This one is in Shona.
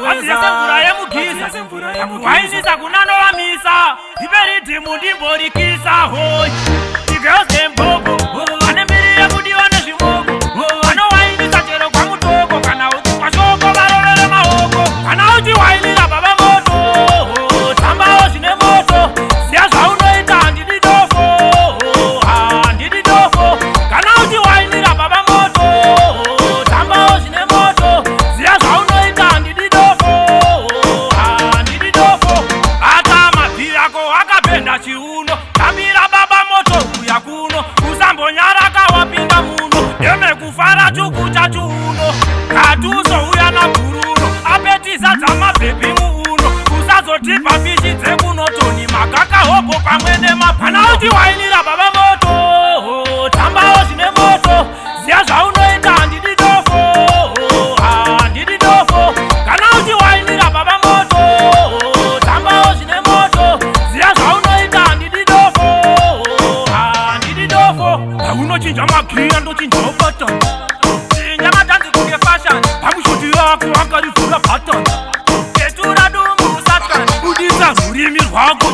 Aziyasemvura yemugiza Wainisa kunanoramisa Iveridhimu ndimborikisa Hoi Igirls mbogo Anemirire kudiwa nezvimogo Anowainisa chero kwa mutoko Kana uti kwa shoko varorere mahoko Kana uti wainira baba moto Tambawo zvine moto Ziya zvaunoita handidi dofo Handidi dofo Kana uti wainira baba moto Tambawo zvine moto Ziya zvaunoita handidi dofo Handidi dofo Ata mabvi ako akapenda chiuno Tambira baba moto uya kuno Usambonyaraka wapinda muno Yemekufara chukucha chuuno Katuso uya naguruno Apetiza dzamabhebhi muuno Usazotipa pishi dzekunotoni Magaka hopo pamwene mapana uti wainira baba moto Tambawo zvine moto Ziya zvaunoita handidi dofo Handidi dofo Kana uti wainira baba moto Tambawo zvine moto Ziya zvaunoita handidi dofo Handidi dofo Paunochinja magiya ndochinjawo button Chinyama tanzi kunge fashion Pamushoti yako wakarivhura button Petura dungu usatani Budisa rurimi rwako